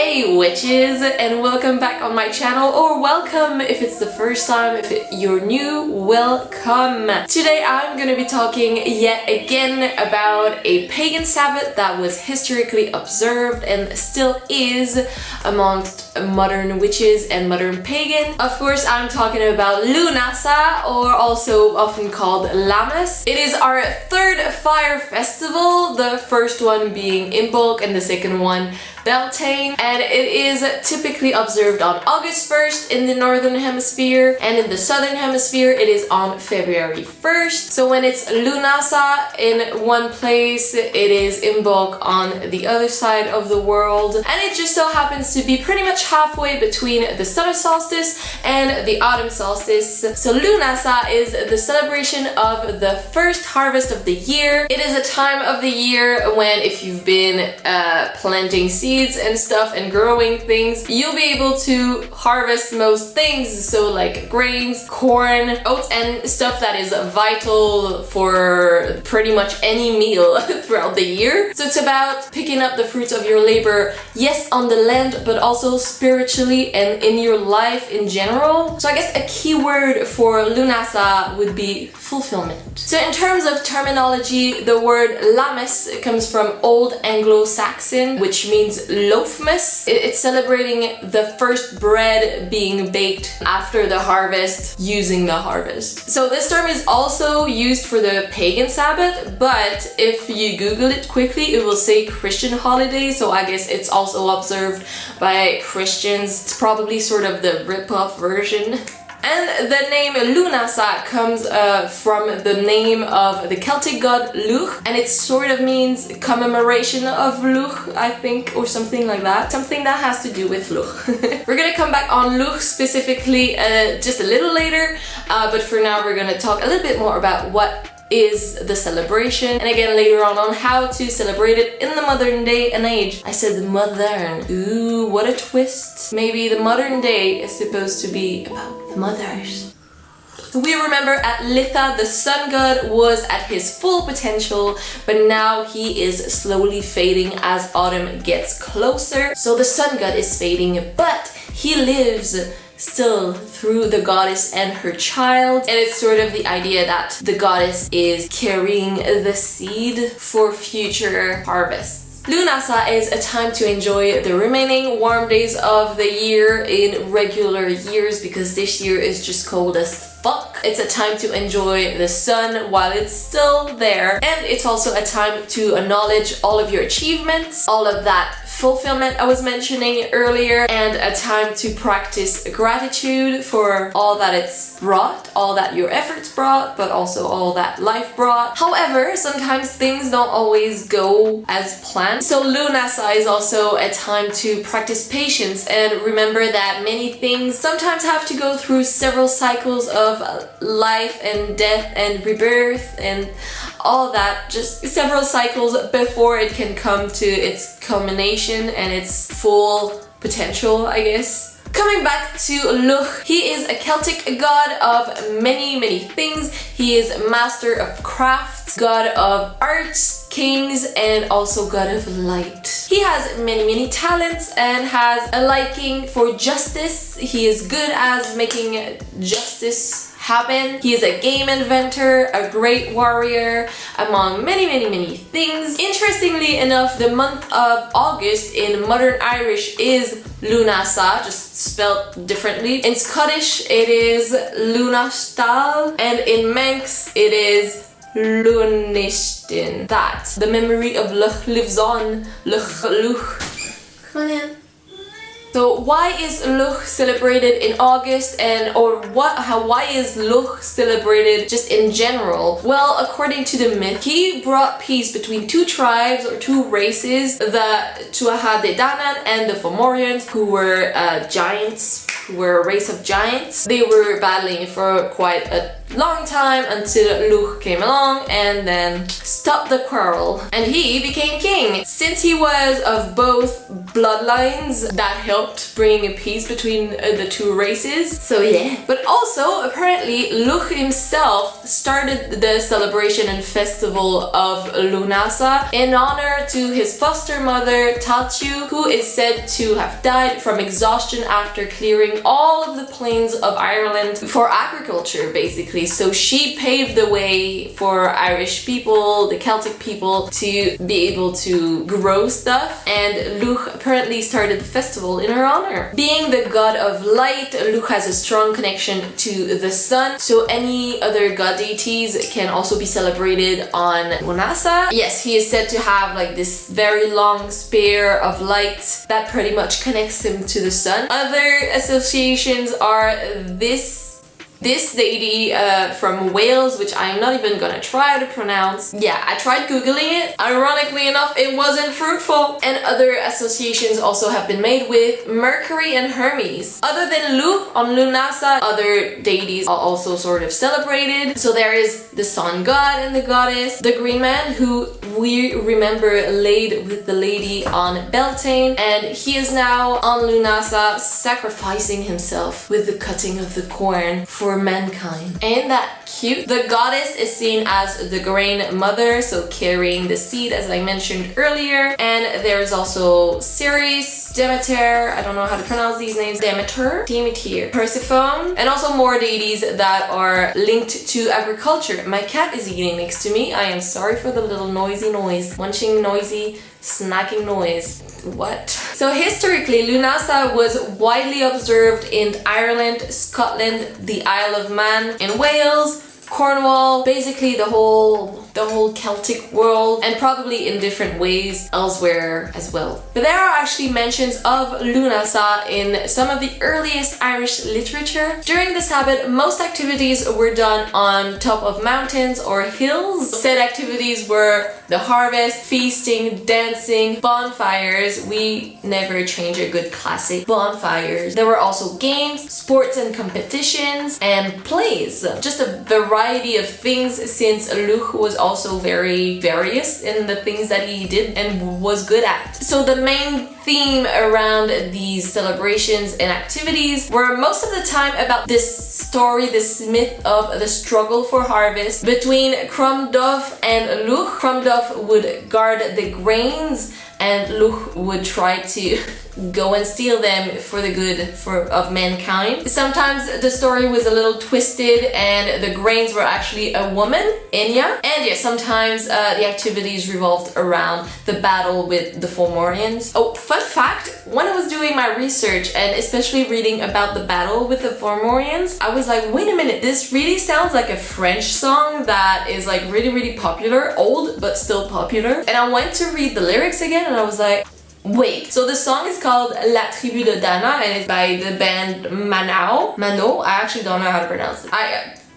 Hey witches, and welcome back on my channel, or welcome if it's the first time. If you're new, welcome. Today I'm gonna be talking yet again about a pagan Sabbath that was historically observed and still is amongst modern witches and modern pagan. Of course, I'm talking about Lughnasadh, or also often called LAMMAS. It is our third fire festival, the first one being Imbolc and the second one Beltane, and it is typically observed on August 1st in the northern hemisphere, and in the southern hemisphere it is on February 1st. So when it's Lughnasadh in one place, it is Imbolc on the other side of the world, and it just so happens to be pretty much halfway between the summer solstice and the autumn solstice. So Lughnasadh is the celebration of the first harvest of the year. It is a time of the year when, if you've been planting seeds and stuff and growing things, you'll be able to harvest most things, so like grains, corn, oats, and stuff that is vital for pretty much any meal throughout the year. So it's about picking up the fruits of your labor, yes, on the land, but also spiritually and in your life in general. So I guess a key word for Lughnasadh would be fulfillment. So in terms of terminology, the word lammas comes from Old Anglo-Saxon, which means loafmas. It's celebrating the first bread being baked after the harvest, using the harvest. So this term is also used for the pagan Sabbath, but if you Google it quickly, it will say Christian holiday, so I guess it's also observed by Christians. It's probably sort of the rip-off version. And the name Lughnasadh comes from the name of the Celtic god Lugh, and it sort of means commemoration of Lugh, I think, or something like that. Something that has to do with Lugh. We're gonna come back on Lugh specifically just a little later, but for now we're gonna talk a little bit more about what is the celebration, and again later on how to celebrate it in the modern day and age. I said modern. Ooh, what a twist. Maybe the modern day is supposed to be about the mothers. We remember at Litha, the sun god was at his full potential, but now he is slowly fading as autumn gets closer. So the sun god is fading, but he lives still through the goddess and her child, and it's sort of the idea that the goddess is carrying the seed for future harvests. Lughnasadh is a time to enjoy the remaining warm days of the year in regular years, because this year is just cold as fuck. It's a time to enjoy the sun while it's still there, and it's also a time to acknowledge all of your achievements, all of that fulfillment I was mentioning earlier, and a time to practice gratitude for all that it's brought, all that your efforts brought, but also all that life brought. However, sometimes things don't always go as planned. So Lughnasadh is also a time to practice patience and remember that many things sometimes have to go through several cycles of life and death and rebirth and all that, just several cycles before it can come to its culmination and its full potential, I guess. Coming back to Lugh, he is a Celtic god of many things. He is master of crafts, god of arts, kings, and also god of light. He has many talents and has a liking for justice. He is good at making justice happen. He is a game inventor, a great warrior, among many things. Interestingly enough, the month of August in modern Irish is Lughnasadh, just spelled differently. In Scottish it is Lughnasadh, and in Manx it is Lughnasadh. That the memory of Lugh lives on. Lugh. Come on in. So why is Lugh celebrated in August, and why is Lugh celebrated just in general? Well, according to the myth, he brought peace between two tribes or two races, the Tuatha De Danann and the Fomorians, who were giants, who were a race of giants. They were battling for quite a long time until Lugh came along and then stopped the quarrel. And he became king. Since he was of both bloodlines, that helped bring peace between the two races. So yeah. But also, apparently, Lugh himself started the celebration and festival of Lughnasadh in honor to his foster mother Tatju, who is said to have died from exhaustion after clearing all of the plains of Ireland for agriculture, basically. So she paved the way for Irish people, the Celtic people, to be able to grow stuff, and Lugh apparently started the festival in her honor. Being the god of light, Lugh has a strong connection to the sun, so any other god deities can also be celebrated on Lughnasadh. Yes, he is said to have like this very long spear of light that pretty much connects him to the sun. Other associations are this deity from Wales, which I'm not even gonna try to pronounce. Yeah, I tried googling it. Ironically enough, it wasn't fruitful. And other associations also have been made with Mercury and Hermes. Other than Lugh, on Lughnasadh, other deities are also sort of celebrated. So there is the sun god and the goddess, the green man, who we remember laid with the lady on Beltane, and he is now on Lughnasadh sacrificing himself with the cutting of the corn for mankind. Ain't that cute? The goddess is seen as the grain mother, so carrying the seed, as I mentioned earlier. And there's also Ceres, Demeter, I don't know how to pronounce these names, Demeter, Persephone, and also more deities that are linked to agriculture. My cat is eating next to me. I am sorry for the little noisy noise, munching noisy, snacking noise. What? So historically, Lughnasadh was widely observed in Ireland, Scotland, the Isle of Man, in Wales, Cornwall, basically the whole Celtic world, and probably in different ways elsewhere as well. But there are actually mentions of Lughnasadh in some of the earliest Irish literature. During the Sabbath, most activities were done on top of mountains or hills. Said activities were the harvest, feasting, dancing, bonfires. We never change a good classic, bonfires. There were also games, sports and competitions, and plays. Just a variety of things, since Lugh was also very various in the things that he did and was good at. So the main theme around these celebrations and activities were most of the time about this story, this myth of the struggle for harvest between Crumduff and Lugh. Crumduff would guard the grains and Lugh would try to go and steal them for the good of mankind. Sometimes the story was a little twisted and the grains were actually a woman, Enya. And yeah, sometimes the activities revolved around the battle with the Fomorians. Oh, fun fact, when I was doing my research and especially reading about the battle with the Fomorians, I was like, wait a minute, this really sounds like a French song that is like really popular, old but still popular. And I went to read the lyrics again and I was like, wait. So the song is called La Tribu de Dana and it's by the band Mano. I actually don't know how to pronounce it.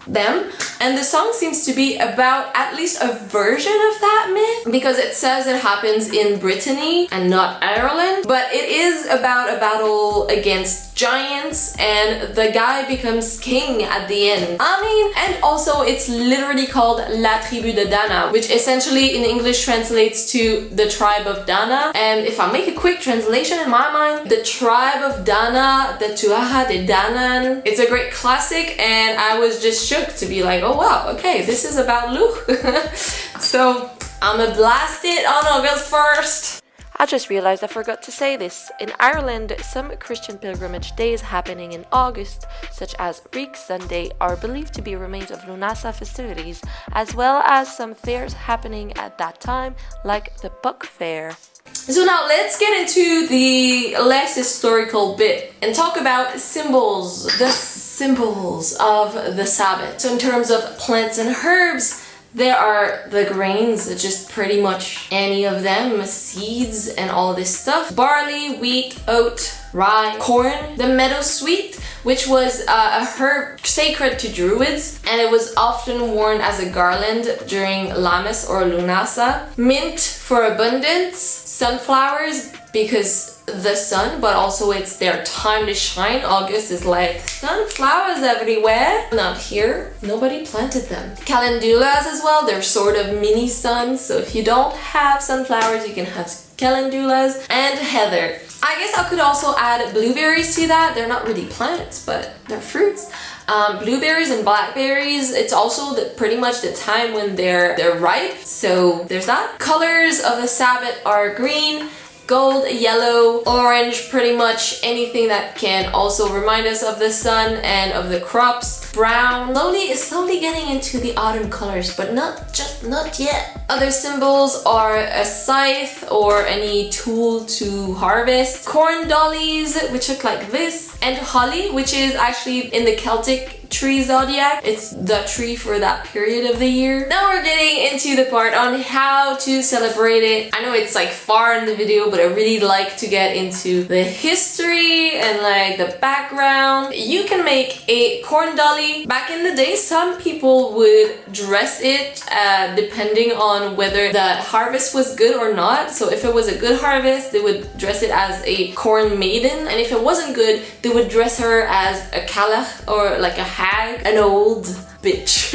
Them. And the song seems to be about at least a version of that myth, because it says it happens in Brittany and not Ireland, but it is about a battle against giants and the guy becomes king at the end. And also it's literally called La Tribu de Dana, which essentially in English translates to the tribe of Dana. And if I make a quick translation in my mind, the tribe of Dana, the Tuatha de Danann, it's a great classic, and I was just shook to be like, oh wow, okay, this is about Lugh. So I'ma blast it on August 1st. I just realized I forgot to say this. In Ireland, some Christian pilgrimage days happening in August, such as Reek Sunday, are believed to be remains of Lughnasadh festivities, as well as some fairs happening at that time, like the Puck Fair. So now let's get into the less historical bit and talk about symbols, the symbols of the Sabbath. So in terms of plants and herbs, there are the grains, just pretty much any of them, seeds and all this stuff. Barley, wheat, oat, rye, corn. The meadowsweet, which was a herb sacred to druids, and it was often worn as a garland during LAMMAS or Lughnasadh. Mint for abundance. Sunflowers, because the sun, but also it's their time to shine. August is like sunflowers everywhere. Not here, nobody planted them. Calendulas as well, they're sort of mini suns, so if you don't have sunflowers, you can have calendulas. And heather. I guess I could also add blueberries to that. They're not really plants, but they're fruits. Blueberries and blackberries, it's also pretty much the time when they're ripe, so there's that. Colors of the Sabbath are green, gold, yellow, orange, pretty much anything that can also remind us of the sun and of the crops. Brown, slowly getting into the autumn colors, but not yet. Other symbols are a scythe or any tool to harvest. Corn dollies, which look like this, and holly, which is actually in the Celtic tree zodiac. It's the tree for that period of the year. Now we're getting into the part on how to celebrate it. I know it's like far in the video, but I really like to get into the history and like the background. You can make a corn dolly. Back in the day, some people would dress it depending on whether the harvest was good or not. So if it was a good harvest, they would dress it as a corn maiden, and if it wasn't good, they would dress her as a calach or like a hag, an old bitch.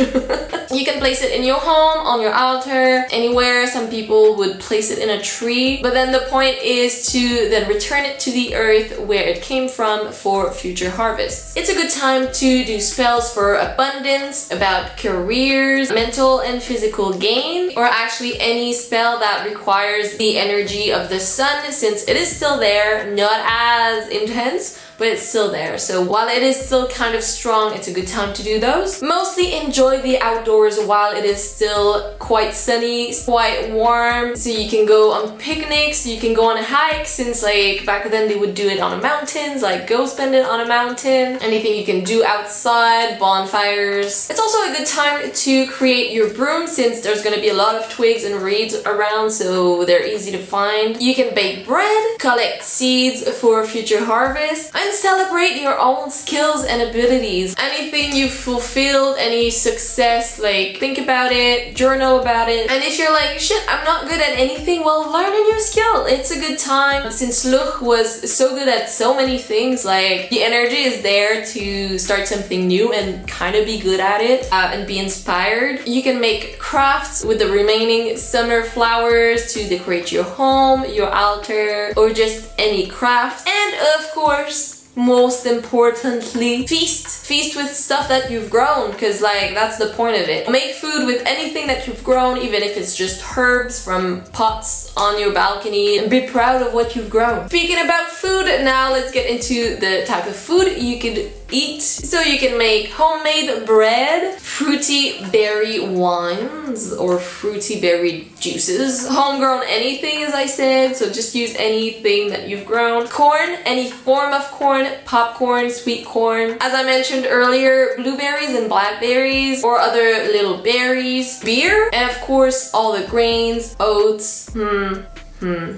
You can place it in your home, on your altar, anywhere. Some people would place it in a tree, but then the point is to then return it to the earth where it came from for future harvests. It's a good time to do spells for abundance, about careers, mental and physical gain, or actually any spell that requires the energy of the sun, since it is still there, not as intense, but it's still there. So while it is still kind of strong, it's a good time to do those. Mostly enjoy the outdoors while it is still quite sunny, quite warm. So you can go on picnics, you can go on a hike, since like back then they would do it on the mountains, like go spend it on a mountain. Anything you can do outside, bonfires. It's also a good time to create your broom, since there's gonna be a lot of twigs and reeds around, so they're easy to find. You can bake bread, collect seeds for future harvest, and celebrate your own skills and abilities. Anything you've fulfilled, any success, like think about it, journal about it. And if you're like, shit, I'm not good at anything, well, learn a new skill. It's a good time. Since Lugh was so good at so many things, like the energy is there to start something new and kind of be good at it and be inspired. You can make crafts with the remaining summer flowers to decorate your home, your altar, or just any craft. And of course, most importantly, feast with stuff that you've grown, because like that's the point of it. Make food with anything that you've grown, even if it's just herbs from pots on your balcony, and be proud of what you've grown. Speaking about food, now let's get into the type of food you could eat. So you can make homemade bread, fruity berry wines or fruity berry juices, homegrown anything, as I said, so just use anything that you've grown. Corn, any form of corn, popcorn, sweet corn. As I mentioned earlier, blueberries and blackberries or other little berries, beer, and of course all the grains, oats.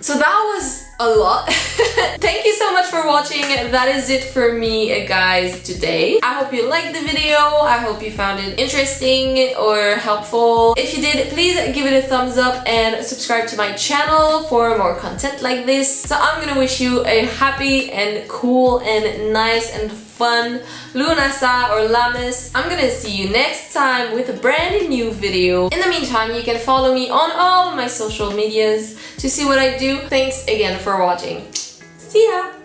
So that was a lot. Thank you so much for watching. That is it for me, guys, today. I hope you liked the video. I hope you found it interesting or helpful. If you did, please give it a thumbs up and subscribe to my channel for more content like this. So I'm gonna wish you a happy and cool and nice and fun Lughnasadh or LAMMAS. I'm gonna see you next time with a brand new video. In the meantime, you can follow me on all of my social medias to see what I do. Thanks again for watching. See ya!